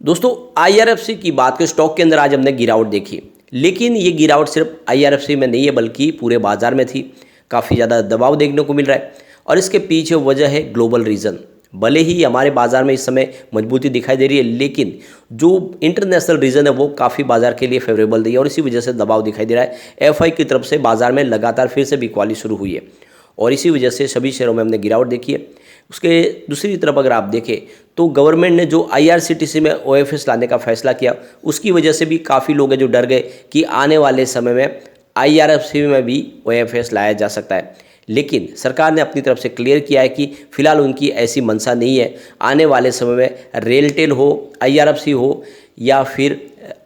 दोस्तों आईआरएफसी की बात करें, स्टॉक के अंदर आज हमने गिरावट देखी, लेकिन ये गिरावट सिर्फ आईआरएफसी में नहीं है बल्कि पूरे बाजार में थी। काफ़ी ज़्यादा दबाव देखने को मिल रहा है और इसके पीछे वजह है ग्लोबल रीजन। भले ही हमारे बाजार में इस समय मजबूती दिखाई दे रही है, लेकिन जो इंटरनेशनल रीजन है वो काफ़ी बाजार के लिए फेवरेबल नहीं है और इसी वजह से दबाव दिखाई दे रहा है। एफआई की तरफ से बाजार में लगातार फिर से बिकवाली शुरू हुई है और इसी वजह से सभी शेयरों में हमने गिरावट देखी है। उसके दूसरी तरफ अगर आप देखें तो गवर्नमेंट ने जो आईआरसीटीसी में ओएफएस लाने का फैसला किया, उसकी वजह से भी काफ़ी लोग हैं जो डर गए कि आने वाले समय में आईआरएफसी में भी ओएफएस लाया जा सकता है। लेकिन सरकार ने अपनी तरफ से क्लियर किया है कि फिलहाल उनकी ऐसी मंशा नहीं है। आने वाले समय में रेलटेल हो, आईआरएफसी हो या फिर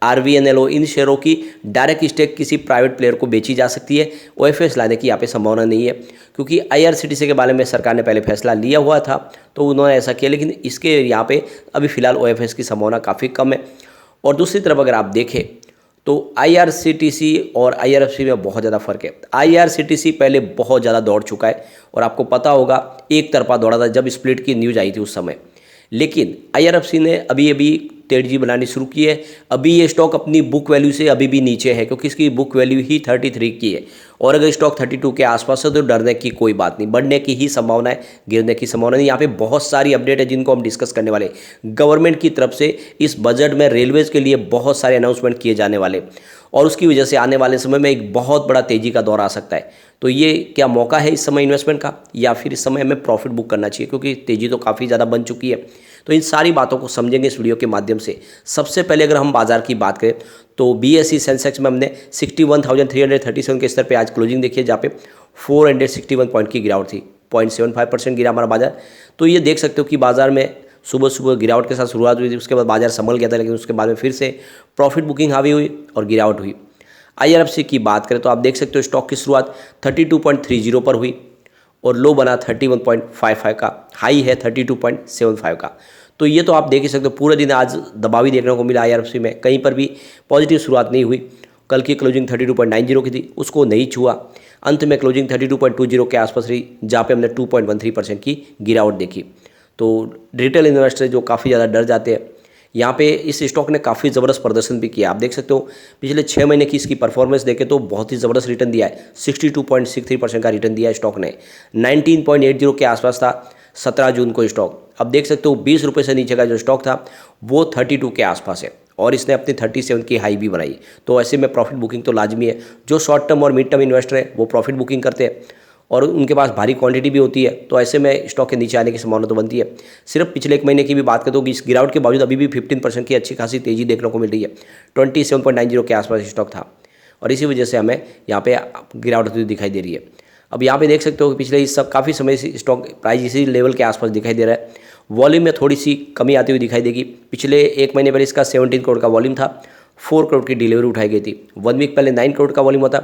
आरवीएनएल हो, इन शेयरों की डायरेक्ट स्टेक किसी प्राइवेट प्लेयर को बेची जा सकती है। ओएफएस लाने की यहाँ पे संभावना नहीं है, क्योंकि आईआरसीटीसी के बारे में सरकार ने पहले फैसला लिया हुआ था तो उन्होंने ऐसा किया, लेकिन इसके यहाँ पे अभी फिलहाल ओएफएस की संभावना काफ़ी कम है। और दूसरी तरफ अगर आप देखें तो आईआरसीटीसी और आईआरएफसी में बहुत ज़्यादा फर्क है। आईआरसीटीसी पहले बहुत ज़्यादा दौड़ चुका है और आपको पता होगा एक तरफा दौड़ा था जब स्प्लिट की न्यूज़ आई थी उस समय, लेकिन आईआरएफसी ने अभी अभी तेजी बनानी शुरू की है। अभी ये स्टॉक अपनी बुक वैल्यू से अभी भी नीचे है, क्योंकि इसकी बुक वैल्यू ही 33 की है और अगर स्टॉक 32 के आसपास है तो डरने की कोई बात नहीं, बढ़ने की ही संभावना है, गिरने की संभावना नहीं। यहाँ पे बहुत सारी अपडेट है जिनको हम डिस्कस करने वाले। गवर्नमेंट की तरफ से इस बजट में रेलवेज के लिए बहुत सारे अनाउंसमेंट किए जाने वाले और उसकी वजह से आने वाले समय में एक बहुत बड़ा तेजी का दौर आ सकता है। तो ये क्या मौका है इस समय इन्वेस्टमेंट का, या फिर इस समय हमें प्रॉफिट बुक करना चाहिए, क्योंकि तेजी तो काफ़ी ज़्यादा बन चुकी है। तो इन सारी बातों को समझेंगे इस वीडियो के माध्यम से। सबसे पहले अगर हम बाजार की बात करें तो बीएसई सेंसेक्स में हमने 61,337 के स्तर पे आज क्लोजिंग देखी है, जहाँ पे 461 पॉइंट की गिरावट थी। 0.75% गिरा हमारा बाजार। तो ये देख सकते हो कि बाजार में सुबह सुबह गिरावट के साथ शुरुआत हुई थी, उसके बाद बाजार संभल गया था, लेकिन उसके बाद में फिर से प्रॉफिट बुकिंग हावी हुई और गिरावट हुई। आईआरएफसी की बात करें तो आप देख सकते हो स्टॉक की शुरुआत 32.30 पर हुई और लो बना 31.55 का, हाई है 32.75 का। तो ये तो आप देख ही सकते हो पूरे दिन आज दबाव ही देखने को मिला आईआरएफसी में, कहीं पर भी पॉजिटिव शुरुआत नहीं हुई। कल की क्लोजिंग 32.90 की थी, उसको नहीं छुआ। अंत में क्लोजिंग 32.20 के आसपास रही, जहाँ पे हमने 2.13% की गिरावट देखी। तो रिटेल इन्वेस्टर जो काफ़ी ज़्यादा डर जाते हैं, यहाँ पे इस स्टॉक ने काफ़ी ज़बरदस्त प्रदर्शन भी किया। आप देख सकते हो पिछले 6 महीने की इसकी परफॉर्मेंस देखें तो बहुत ही ज़बरदस्त रिटर्न दिया है। 62.63% का रिटर्न दिया है स्टॉक ने। 19.80 के आसपास था 17 जून को स्टॉक। अब देख सकते हो 20 रुपये से नीचे का जो स्टॉक था वो 32 के आसपास है और इसने अपनी 37 की हाई भी बनाई। तो ऐसे में प्रॉफिट बुकिंग तो लाजमी है। जो शॉर्ट टर्म और मिड टर्म इन्वेस्टर है वो प्रॉफिट बुकिंग करते हैं और उनके पास भारी क्वांटिटी भी होती है, तो ऐसे में स्टॉक के नीचे आने की संभावना तो बनती है। सिर्फ पिछले 1 महीने की भी बात करें तो इस गिरावट के बावजूद अभी भी 15% की अच्छी खासी तेजी देखने को मिल रही है। 27.90 के आसपास स्टॉक था और इसी वजह से हमें यहाँ पे गिरावट होती दिखाई दे रही है। अब यहाँ पे देख सकते हो कि पिछले इस सब काफ़ी समय से स्टॉक प्राइस इसी लेवल के आसपास दिखाई दे रहा है। वॉल्यूम में थोड़ी सी कमी आती हुई दिखाई देगी। पिछले 1 महीने पहले इसका 17 करोड़ का वॉल्यूम था, 4 करोड़ की डिलीवरी उठाई गई थी। 1 वीक पहले 9 करोड़ का वॉल्यूम होता,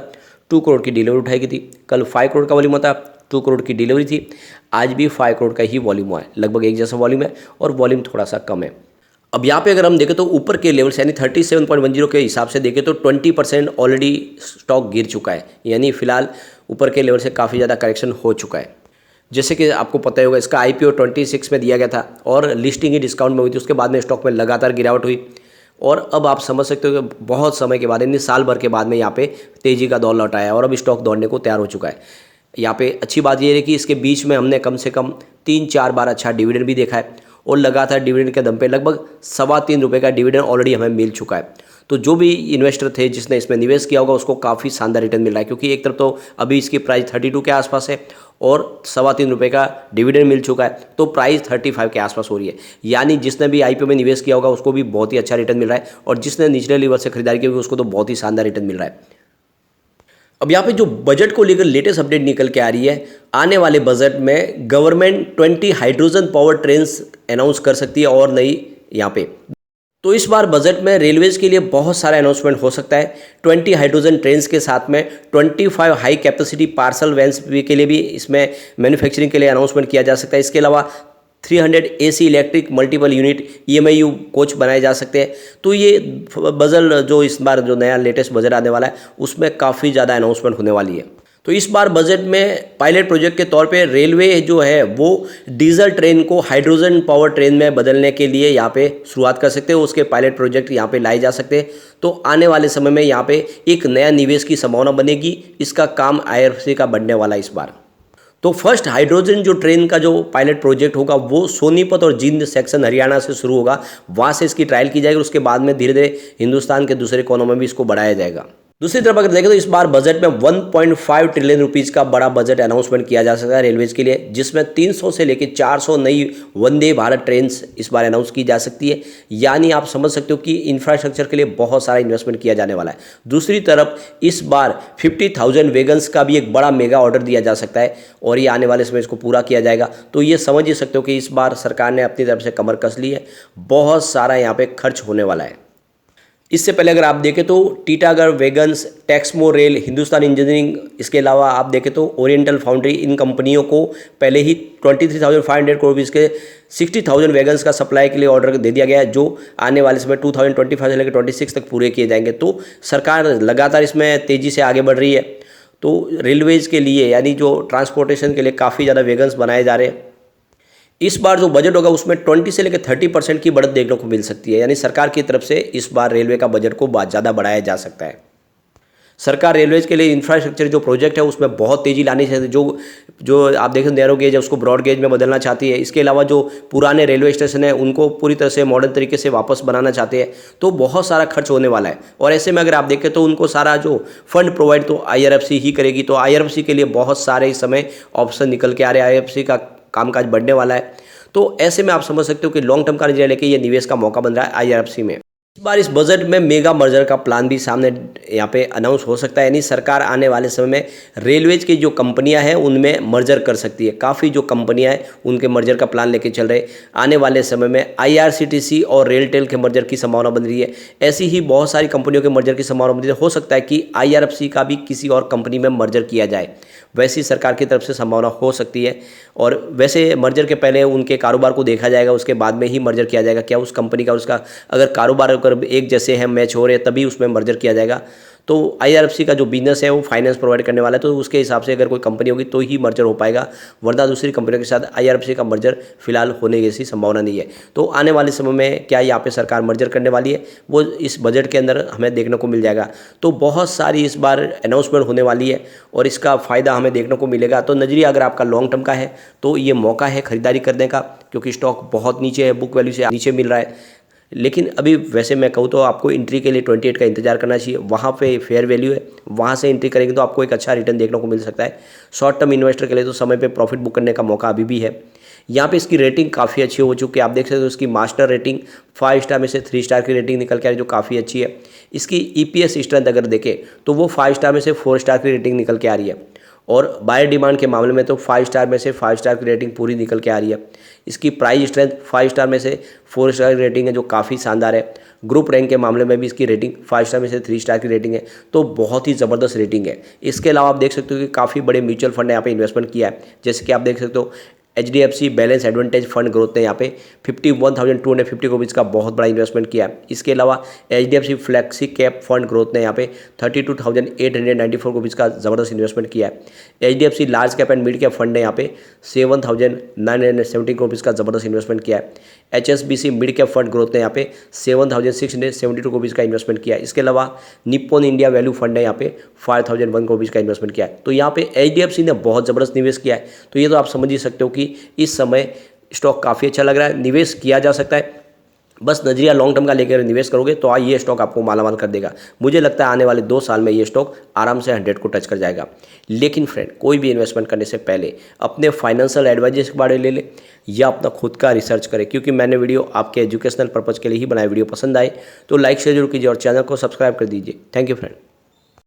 2 करोड़ की डिलीवरी उठाई गई थी। कल 5 करोड़ का वॉल्यूम होता, 2 करोड़ की डिलीवरी थी। आज भी 5 करोड़ का ही वॉल्यूम हुआ है, लगभग एक जैसा वॉल्यूम है और वॉल्यूम थोड़ा सा कम है। अब यहाँ पे अगर हम देखें तो ऊपर के लेवल्स यानी 37.10 के हिसाब से देखें तो 20% ऑलरेडी स्टॉक गिर चुका है, यानी फिलहाल ऊपर के लेवल से काफ़ी ज़्यादा करेक्शन हो चुका है। जैसे कि आपको पता ही होगा इसका आईपीओ 26 में दिया गया था और लिस्टिंग ही डिस्काउंट में हुई थी। उसके बाद में स्टॉक में लगातार गिरावट हुई और अब आप समझ सकते हो कि बहुत समय के बाद यानी साल भर के बाद में यहाँ पे तेज़ी का दौर लौटाया और अब स्टॉक दौड़ने को तैयार हो चुका है। यहाँ पे अच्छी बात यह है कि इसके बीच में हमने कम से कम 3-4 बार अच्छा डिविडेंड भी देखा है और लगातार डिविडेंड के दम पे लगभग 3.25 रुपये का डिविडेंड ऑलरेडी हमें मिल चुका है। तो जो भी इन्वेस्टर थे जिसने इसमें निवेश किया होगा उसको काफ़ी शानदार रिटर्न मिल रहा है, क्योंकि एक तरफ तो अभी इसकी प्राइस 32 के आसपास है और 3.25 रुपये का डिविडेंड मिल चुका है, तो प्राइस 35 के आसपास हो रही है। यानी जिसने भी आईपीओ में निवेश किया होगा उसको भी बहुत ही अच्छा रिटर्न मिल रहा है और जिसने निचले लेवल से खरीदारी की होगी उसको तो बहुत ही शानदार रिटर्न मिल रहा है। अब यहाँ पे जो बजट को लेकर लेटेस्ट अपडेट निकल के आ रही है, आने वाले बजट में government 20 hydrogen power trains announce कर सकती है और नहीं यहाँ पे। तो इस बार बजट में रेलवेज के लिए बहुत सारा अनाउंसमेंट हो सकता है। 20 हाइड्रोजन ट्रेन्स के साथ में 25 हाई कैपेसिटी पार्सल वैन्स के लिए भी इसमें मैन्युफैक्चरिंग के लिए अनाउंसमेंट किया जा सकता है। इसके अलावा 300 AC electric multiple unit EMIU coach बनाए जा सकते हैं। तो ये बजट जो इस बार जो नया लेटेस्ट बजट आने वाला है उसमें काफ़ी ज़्यादा अनाउंसमेंट होने वाली है। तो इस बार बजट में पायलट प्रोजेक्ट के तौर पे रेलवे जो है वो डीजल ट्रेन को हाइड्रोजन पावर ट्रेन में बदलने के लिए यहाँ पे शुरुआत कर सकते हो, उसके पायलट प्रोजेक्ट यहाँ पे लाए जा सकते हैं। तो आने वाले समय में यहाँ पे एक नया निवेश की संभावना बनेगी। इसका काम IRFC का बढ़ने वाला है इस बार। तो फर्स्ट हाइड्रोजन जो ट्रेन का जो पायलट प्रोजेक्ट होगा वो सोनीपत और जींद सेक्शन हरियाणा से शुरू होगा, वहाँ से इसकी ट्रायल की जाएगी। उसके बाद में धीरे धीरे हिंदुस्तान के दूसरे कोनों में भी इसको बढ़ाया जाएगा। दूसरी तरफ अगर देखें तो इस बार बजट में 1.5 ट्रिलियन रुपीस का बड़ा बजट अनाउंसमेंट किया जा सकता है रेलवेज के लिए, जिसमें 300 से लेकर 400 नई वंदे भारत ट्रेन इस बार अनाउंस की जा सकती है। यानी आप समझ सकते हो कि इंफ्रास्ट्रक्चर के लिए बहुत सारा इन्वेस्टमेंट किया जाने वाला है। दूसरी तरफ इस बार 50,000 वैगन्स का भी एक बड़ा मेगा ऑर्डर दिया जा सकता है और ये आने वाले समय इसको पूरा किया जाएगा। तो ये समझ ही सकते हो कि इस बार सरकार ने अपनी तरफ से कमर कस ली है, बहुत सारा यहाँ पे खर्च होने वाला है। इससे पहले अगर आप देखें तो Titagarh wagons, Texmaco rail, Hindustan engineering, इसके अलावा आप देखें तो ओरिएंटल फाउंड्री, इन कंपनियों को पहले ही 23,500 करोड़ रुपये के 60,000 वैगन्स का सप्लाई के लिए ऑर्डर दे दिया गया है, जो आने वाले समय 2025 से लेकर 26 तक पूरे किए जाएंगे। तो सरकार लगातार इसमें तेज़ी से आगे बढ़ रही है। तो रेलवेज़ के लिए यानी जो ट्रांसपोर्टेशन के लिए काफ़ी ज़्यादा वैगन्स बनाए जा रहे हैं। इस बार जो बजट होगा उसमें 20 से लेकर 30% की बढ़त देखने को मिल सकती है। यानी सरकार की तरफ से इस बार रेलवे का बजट को बहुत ज़्यादा बढ़ाया जा सकता है। सरकार रेलवेज के लिए इंफ्रास्ट्रक्चर जो प्रोजेक्ट है उसमें बहुत तेज़ी लानी चाहिए। जो आप देखें नैरो गेज है उसको ब्रॉड गेज में बदलना चाहती है। इसके अलावा जो पुराने रेलवे स्टेशन है उनको पूरी तरह से मॉडर्न तरीके से वापस बनाना चाहते हैं। तो बहुत सारा खर्च होने वाला है और ऐसे में अगर आप देखें तो उनको सारा जो फंड प्रोवाइड तो IRFC ही करेगी। तो IRFC के लिए बहुत सारे इस समय ऑप्शन निकल के आ रहे हैं। IRFC का कामकाज बढ़ने वाला है। तो ऐसे में आप समझ सकते हो कि लॉन्ग टर्म का नजरिया लेके ये निवेश का मौका बन रहा है IRFC में। इस बार इस बजट में मेगा मर्जर का प्लान भी सामने यहाँ पे अनाउंस हो सकता है। यानी सरकार आने वाले समय में रेलवेज की जो कंपनियां हैं उनमें मर्जर कर सकती है। काफ़ी जो कंपनियां हैं उनके मर्जर का प्लान लेके चल रहे। आने वाले समय में IRCTC और रेलटेल के मर्जर की संभावना बन रही है। ऐसी ही बहुत सारी कंपनियों के मर्जर की संभावना बन रही है। हो सकता है कि IRFC का भी किसी और कंपनी में मर्जर किया जाए, वैसी सरकार की तरफ से संभावना हो सकती है। और वैसे मर्जर के पहले उनके कारोबार को देखा जाएगा, उसके बाद में ही मर्जर किया जाएगा। क्या उस कंपनी का उसका अगर कारोबार अगर एक जैसे हैं, मैच हो रहे हैं, तभी उसमें मर्जर किया जाएगा। तो IRFC का जो बिजनेस है वो फाइनेंस प्रोवाइड करने वाला है, तो उसके हिसाब से अगर कोई कंपनी होगी तो ही मर्जर हो पाएगा, वरना दूसरी कंपनियों के साथ IRFC का मर्जर फिलहाल होने जैसी संभावना नहीं है। तो आने वाले समय में क्या यहाँ पे सरकार मर्जर करने वाली है वो इस बजट के अंदर हमें देखने को मिल जाएगा। तो बहुत सारी इस बार अनाउंसमेंट होने वाली है और इसका फ़ायदा हमें देखने को मिलेगा। तो नजरिया अगर आपका लॉन्ग टर्म का है तो ये मौका है खरीदारी करने का, क्योंकि स्टॉक बहुत नीचे है, बुक वैल्यू से नीचे मिल रहा है। लेकिन अभी वैसे मैं कहूँ तो आपको एंट्री के लिए 28 का इंतजार करना चाहिए। वहाँ पे फेयर वैल्यू है, वहाँ से एंट्री करेंगे तो आपको एक अच्छा रिटर्न देखने को मिल सकता है। शॉर्ट टर्म इन्वेस्टर के लिए तो समय पे प्रॉफिट बुक करने का मौका अभी भी है। यहाँ पे इसकी रेटिंग काफ़ी अच्छी हो चुकी है। आप देख सकते हो इसकी मास्टर रेटिंग 5 स्टार में से 3 स्टार की रेटिंग निकल के आ रही है, जो काफ़ी अच्छी है। इसकी EPS स्ट्रेंथ अगर देखें तो वो 5 स्टार में से 4 स्टार की रेटिंग निकल के आ रही है। और बायर डिमांड के मामले में तो 5 स्टार में से 5 स्टार की रेटिंग पूरी निकल के आ रही है। इसकी प्राइस स्ट्रेंथ 5 स्टार में से 4 स्टार की रेटिंग है, जो काफ़ी शानदार है। ग्रुप रैंक के मामले में भी इसकी रेटिंग 5 स्टार में से 3 स्टार की रेटिंग है, तो बहुत ही ज़बरदस्त रेटिंग है। इसके अलावा आप देख सकते हो कि काफ़ी बड़े म्यूचुअल फंड ने यहाँ पे इन्वेस्टमेंट किया है। जैसे कि आप देख सकते हो HDFC balance advantage fund growth ने यहाँ पे 51,250 रुपीज़ का बहुत बड़ा इन्वेस्टमेंट किया है। इसके अलावा HDFC flexi cap fund growth ने यहाँ पे 32,894 रुपीज़ का ज़बरदस्त इन्वेस्टमेंट किया है। HDFC large cap and mid cap fund ने यहाँ पे 7,970 रुपीज़ का ज़बरदस्त इन्वेस्टमेंट किया है। HSBC mid cap fund growth ने यहाँ पे 7,672 रुपीज़ का इन्वेस्टमेंट किया है। इसके अलावा निप्पॉन इंडिया वैल्यू फंड ने यहाँ पे 5,001 रुपीज़ का इन्वेस्टमेंट किया है। तो यहाँ पे HDFC ने बहुत ज़बरदस्त निवेश किया है। तो ये तो आप समझ ही सकते हो कि इस समय स्टॉक काफ़ी अच्छा लग रहा है, निवेश किया जा सकता है। बस नजरिया लॉन्ग टर्म का लेकर निवेश करोगे तो ये स्टॉक आपको मालामाल कर देगा। मुझे लगता है आने वाले 2 साल में ये स्टॉक आराम से 100 को टच कर जाएगा। लेकिन फ्रेंड, कोई भी इन्वेस्टमेंट करने से पहले अपने फाइनेंशियल एडवाइजर्स के बारे में ले ले या अपना खुद का रिसर्च करें, क्योंकि मैंने वीडियो आपके एजुकेशनल पर्पज़ के लिए ही बनाई। वीडियो पसंद आए तो लाइक शेयर जरूर कीजिए और चैनल को सब्सक्राइब कर दीजिए। Thank you friend.